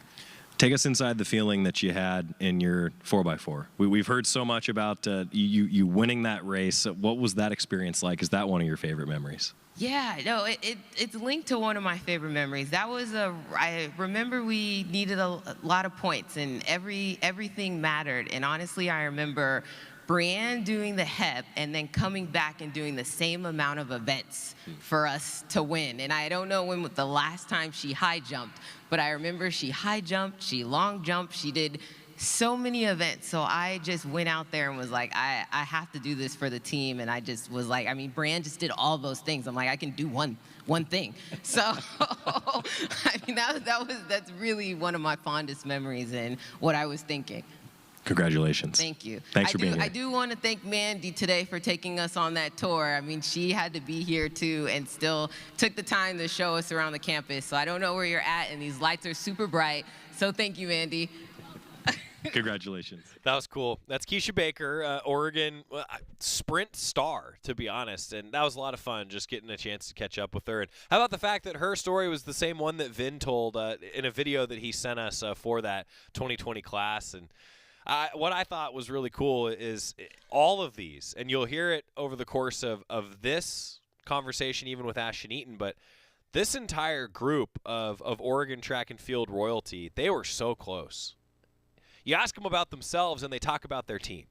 Take us inside the feeling that you had in your 4x4. We've heard so much about you winning that race. What was that experience like? Is that one of your favorite memories? Yeah, no, it's linked to one of my favorite memories. I remember we needed a lot of points, and everything mattered. And honestly, I remember Brienne doing the HEP and then coming back and doing the same amount of events for us to win. And I don't know when was the last time she high jumped, but I remember she high jumped, she long jumped, she did so many events. So I just went out there and was like, I have to do this for the team. And I just was like, I mean, Brienne just did all those things. I'm like, I can do one thing. So I mean, that's really one of my fondest memories and what I was thinking. Congratulations. Thank you. Thanks for being here. I do want to thank Mandy today for taking us on that tour. I mean, she had to be here too and still took the time to show us around the campus. So I don't know where you're at, and these lights are super bright. So thank you, Mandy. Congratulations. That was cool. That's Keisha Baker, Oregon sprint star, to be honest. And that was a lot of fun just getting a chance to catch up with her. And how about the fact that her story was the same one that Vin told in a video that he sent us for that 2020 class. And what I thought was really cool is all of these, and you'll hear it over the course of this conversation, even with Ashton Eaton, but this entire group of Oregon track and field royalty, they were so close. You ask them about themselves, and they talk about their team.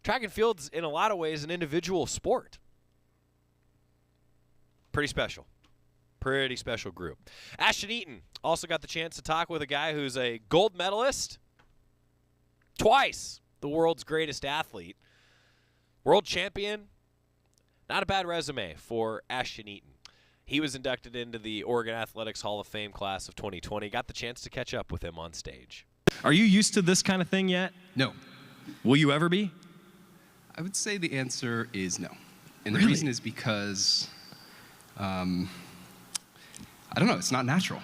Track and field's, in a lot of ways, an individual sport. Pretty special. Pretty special group. Ashton Eaton also got the chance to talk with a guy who's a gold medalist, twice the world's greatest athlete, world champion. Not a bad resume for Ashton Eaton. He was inducted into the Oregon Athletics Hall of Fame class of 2020. Got the chance to catch up with him on stage. Are you used to this kind of thing yet? No. Will you ever be? I would say the answer is no. And Really? the reason is because, I don't know, it's not natural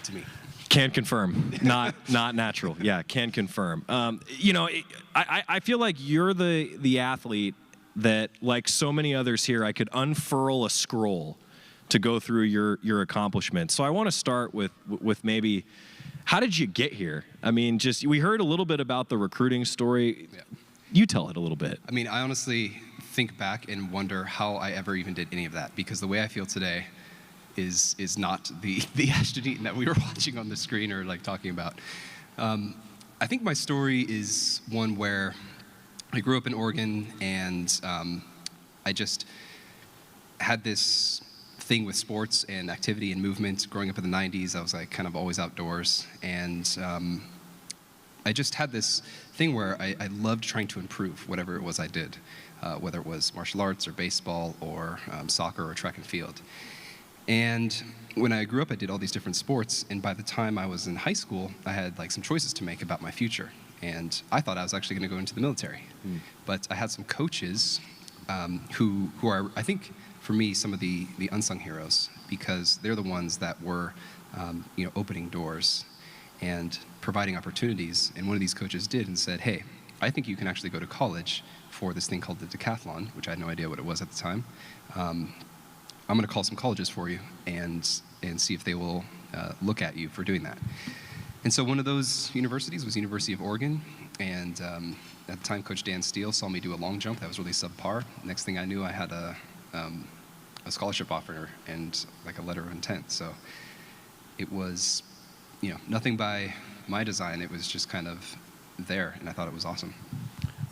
to me. Can confirm. Not natural. Yeah, can confirm. I feel like you're the athlete that, like so many others here, I could unfurl a scroll to go through your accomplishments. So I want to start with maybe, how did you get here? I mean, we heard a little bit about the recruiting story. Yeah. You tell it a little bit. I mean, I honestly think back and wonder how I ever even did any of that, because the way I feel today is not the Ashton Eaton that we were watching on the screen or like talking about. I think my story is one where I grew up in Oregon, and I just had this thing with sports and activity and movement. Growing up in the 90s, I was like kind of always outdoors, and I just had this thing where I loved trying to improve whatever it was I did, whether it was martial arts or baseball or soccer or track and field. And when I grew up, I did all these different sports, and by the time I was in high school, I had like some choices to make about my future. And I thought I was actually going to go into the military. But I had some coaches who are, I think, for me, some of the unsung heroes, because they're the ones that were, opening doors and providing opportunities. And one of these coaches did and said, hey, I think you can actually go to college for this thing called the decathlon, which I had no idea what it was at the time. I'm going to call some colleges for you and see if they will look at you for doing that. And so one of those universities was University of Oregon, and at the time, Coach Dan Steele saw me do a long jump that was really subpar. Next thing I knew, I had a scholarship offer and like a letter of intent. So it was, nothing by my design. It was just kind of there, and I thought it was awesome.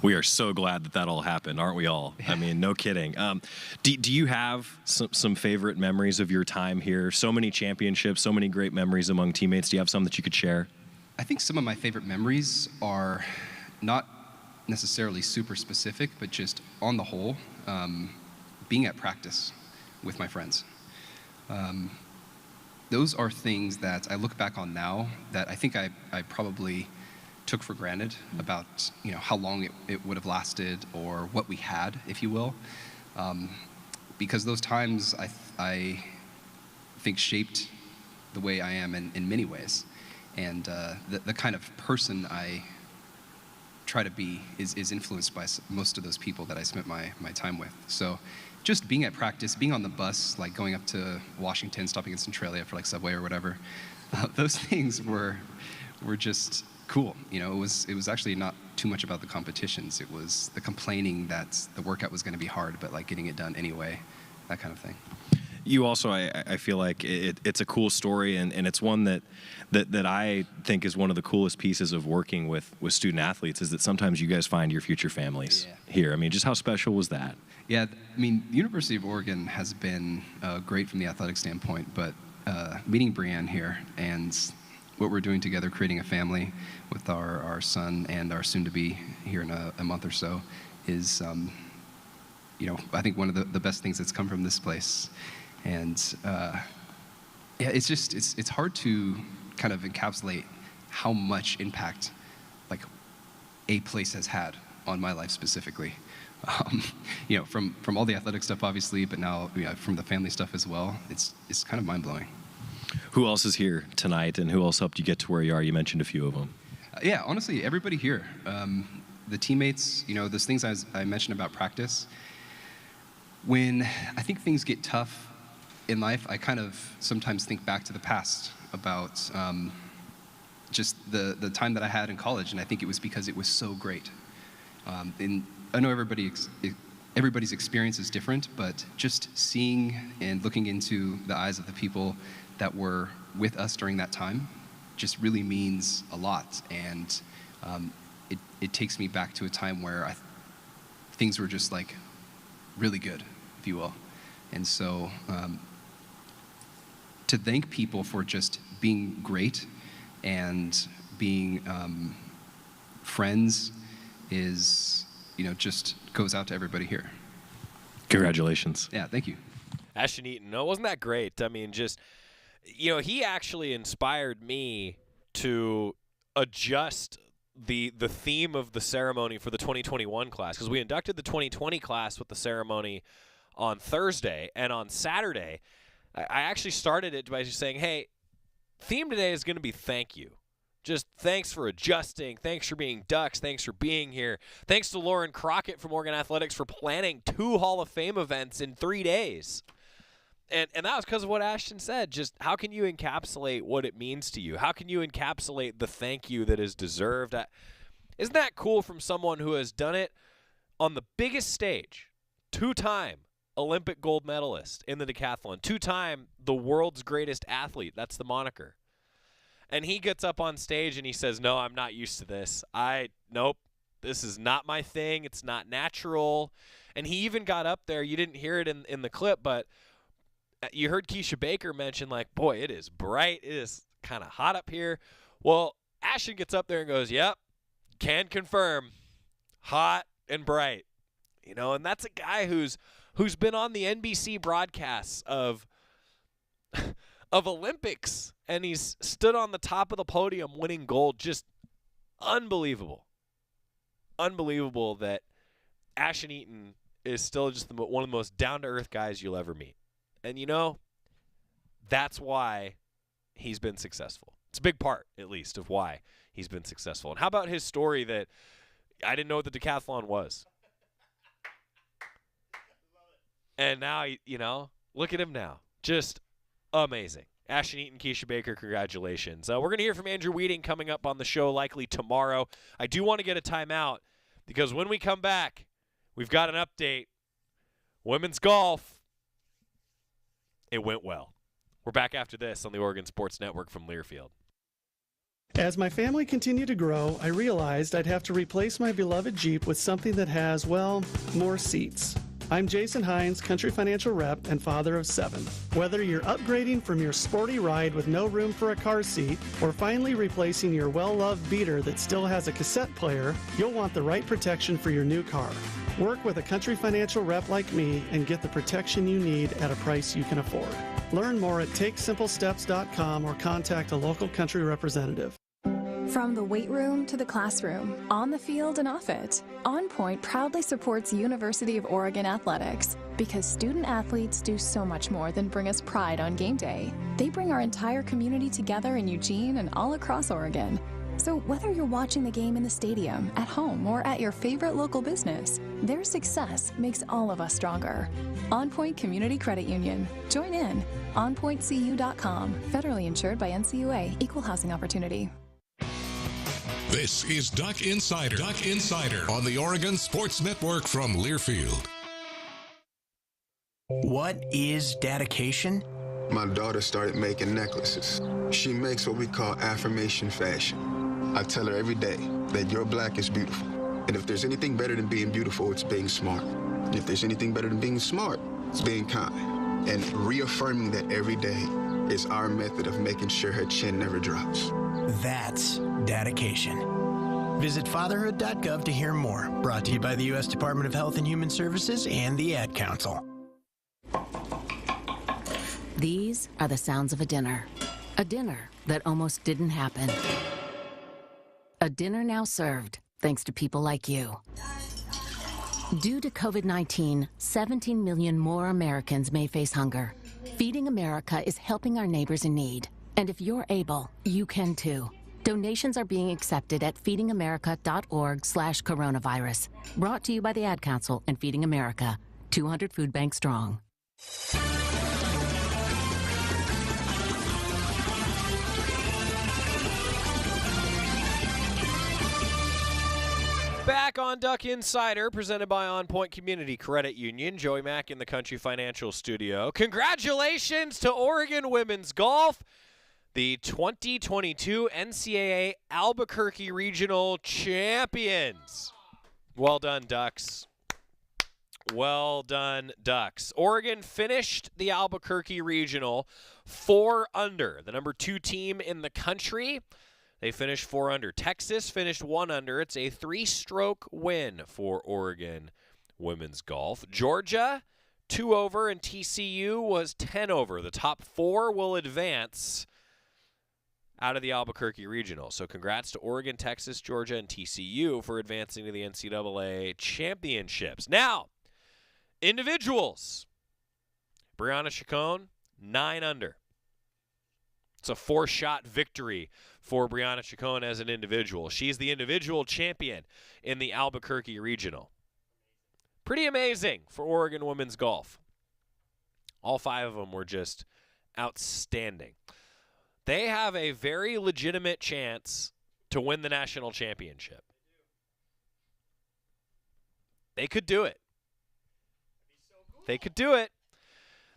We are so glad that all happened, aren't we all? I mean, no kidding. Do you have some favorite memories of your time here? So many championships, so many great memories among teammates. Do you have some that you could share? I think some of my favorite memories are not necessarily super specific, but just on the whole, being at practice with my friends. Those are things that I look back on now that I think I probably took for granted about how long it would have lasted or what we had, if you will, because those times I think shaped the way I am in many ways, and the kind of person I try to be is influenced by most of those people that I spent my time with. So just being at practice, being on the bus, like going up to Washington, stopping in Centralia for like Subway or whatever, those things were just cool. It was actually not too much about the competitions. It was the complaining that the workout was going to be hard, but like getting it done anyway, that kind of thing. You also, I feel like it's a cool story, and it's one that I think is one of the coolest pieces of working with student athletes, is that sometimes you guys find your future families here. I mean, just how special was that? Yeah, I mean, the University of Oregon has been great from the athletic standpoint, but meeting Brianne here and what we're doing together, creating a family with our son and our soon-to-be here in a month or so, is, I think one of the best things that's come from this place. And it's hard to kind of encapsulate how much impact like a place has had on my life specifically. You know, from all the athletic stuff, obviously, but now from the family stuff as well. It's kind of mind-blowing. Who else is here tonight, and who else helped you get to where you are? You mentioned a few of them. Yeah, honestly, everybody here. The teammates, you know, those things I mentioned about practice. When I think things get tough in life, I kind of sometimes think back to the past about just the time that I had in college, and I think it was because it was so great. And I know everybody's experience is different, but just seeing and looking into the eyes of the people that were with us during that time just really means a lot. And it takes me back to a time where things were just like really good, if you will. And so to thank people for just being great and being friends is, you know, just goes out to everybody here. Congratulations. Yeah, thank you. Ashton Eaton, no, wasn't that great? I mean, just, you know, he actually inspired me to adjust the theme of the ceremony for the 2021 class, because we inducted the 2020 class with the ceremony on Thursday, and on Saturday, I actually started it by just saying, hey, theme today is going to be thank you. Just thanks for adjusting. Thanks for being Ducks. Thanks for being here. Thanks to Lauren Crockett from Oregon Athletics for planning 2 Hall of Fame events in 3 days. And that was because of what Ashton said. Just how can you encapsulate what it means to you? How can you encapsulate the thank you that is deserved? Isn't that cool from someone who has done it on the biggest stage? 2-time Olympic gold medalist in the decathlon. 2-time the world's greatest athlete. That's the moniker. And he gets up on stage and he says, no, I'm not used to this. Nope, this is not my thing. It's not natural. And he even got up there. You didn't hear it in the clip, but you heard Keisha Baker mention, like, boy, it is bright. It is kind of hot up here. Well, Ashton gets up there and goes, yep, can confirm, hot and bright. You know, and that's a guy who's been on the NBC broadcasts of Olympics, and he's stood on the top of the podium winning gold. Just unbelievable. Unbelievable that Ashton Eaton is still just one of the most down-to-earth guys you'll ever meet. And, you know, that's why he's been successful. It's a big part, at least, of why he's been successful. And how about his story that I didn't know what the decathlon was? And now, you know, look at him now. Just amazing. Ashton Eaton, Keisha Baker, congratulations. We're going to hear from Andrew Weeding coming up on the show likely tomorrow. I do want to get a timeout because when we come back, we've got an update. Women's golf, it went well. We're back after this on the Oregon Sports Network from Learfield. As my family continued to grow, I realized I'd have to replace my beloved Jeep with something that has, well, more seats. I'm Jason Hines, Country Financial Rep and father of 7. Whether you're upgrading from your sporty ride with no room for a car seat or finally replacing your well-loved beater that still has a cassette player, you'll want the right protection for your new car. Work with a Country Financial Rep like me and get the protection you need at a price you can afford. Learn more at TakeSimpleSteps.com or contact a local Country representative. From the weight room to the classroom, on the field and off it, On Point proudly supports University of Oregon athletics because student athletes do so much more than bring us pride on game day. They bring our entire community together in Eugene and all across Oregon. So whether you're watching the game in the stadium, at home, or at your favorite local business, their success makes all of us stronger. On Point Community Credit Union. Join in. OnPointCU.com. Federally insured by NCUA. Equal housing opportunity. This is Duck Insider. Duck Insider on the Oregon Sports Network from Learfield. What is dedication? My daughter started making necklaces. She makes what we call affirmation fashion. I tell her every day that your black is beautiful. And if there's anything better than being beautiful, it's being smart. And if there's anything better than being smart, it's being kind. And reaffirming that every day is our method of making sure her chin never drops. That's dedication. Visit fatherhood.gov to hear more. Brought to you by the U.S. Department of Health and Human Services and the Ad Council. These are the sounds of a dinner. A dinner that almost didn't happen. A dinner now served, thanks to people like you. Due to COVID-19, 17 million more Americans may face hunger. Feeding America is helping our neighbors in need. And if you're able, you can too. Donations are being accepted at feedingamerica.org/coronavirus. Brought to you by the Ad Council and Feeding America, 200 food banks strong. Back on Duck Insider, presented by On Point Community Credit Union. Joey Mack in the Country Financial Studio. Congratulations to Oregon women's golf, the 2022 NCAA Albuquerque Regional Champions. Well done, Ducks. Well done, Ducks. Oregon finished the Albuquerque Regional 4 under, the number 2 team in the country. They finished 4 under. Texas finished 1 under. It's a 3-stroke win for Oregon women's golf. Georgia, 2 over, and TCU was 10 over. The top 4 will advance out of the Albuquerque Regional. So congrats to Oregon, Texas, Georgia, and TCU for advancing to the NCAA championships. Now, individuals. Brianna Chacon, 9 under. It's a 4-shot victory for Brianna Chacon as an individual. She's the individual champion in the Albuquerque Regional. Pretty amazing for Oregon women's golf. All 5 of them were just outstanding. They have a very legitimate chance to win the national championship. They could do it. They could do it.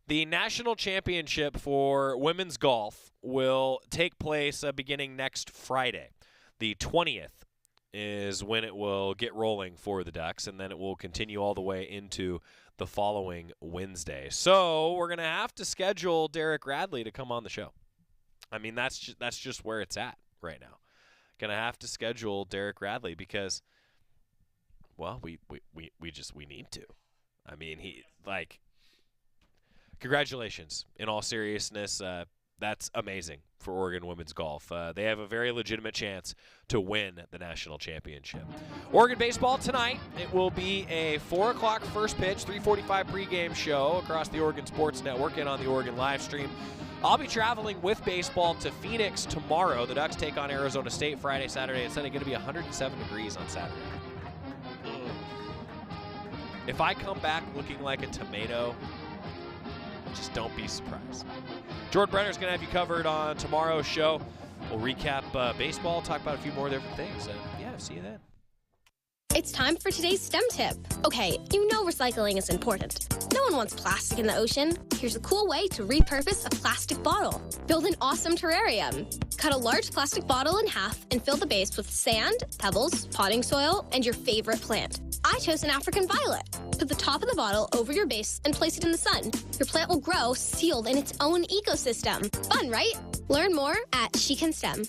The national championship for women's golf will take place beginning next Friday. The 20th is when it will get rolling for the Ducks, and then it will continue all the way into the following Wednesday. So we're going to have to schedule Derek Radley to come on the show. I mean, that's just where it's at right now. Going to have to schedule Derek Radley because, well, we need to. I mean, congratulations. In all seriousness, that's amazing for Oregon women's golf. They have a very legitimate chance to win the national championship. Oregon baseball tonight. It will be a 4 o'clock first pitch, 3:45 pregame show across the Oregon Sports Network and on the Oregon live stream. I'll be traveling with baseball to Phoenix tomorrow. The Ducks take on Arizona State Friday, Saturday, and Sunday. Going to be 107 degrees on Saturday. If I come back looking like a tomato, just don't be surprised. Jordan Brenner's going to have you covered on tomorrow's show. We'll recap baseball, talk about a few more different things. Yeah, see you then. It's time for today's STEM tip. Okay, you know recycling is important. No one wants plastic in the ocean. Here's a cool way to repurpose a plastic bottle. Build an awesome terrarium. Cut a large plastic bottle in half and fill the base with sand, pebbles, potting soil, and your favorite plant. I chose an African violet. Put the top of the bottle over your base and place it in the sun. Your plant will grow sealed in its own ecosystem. Fun, right? Learn more at She Can STEM.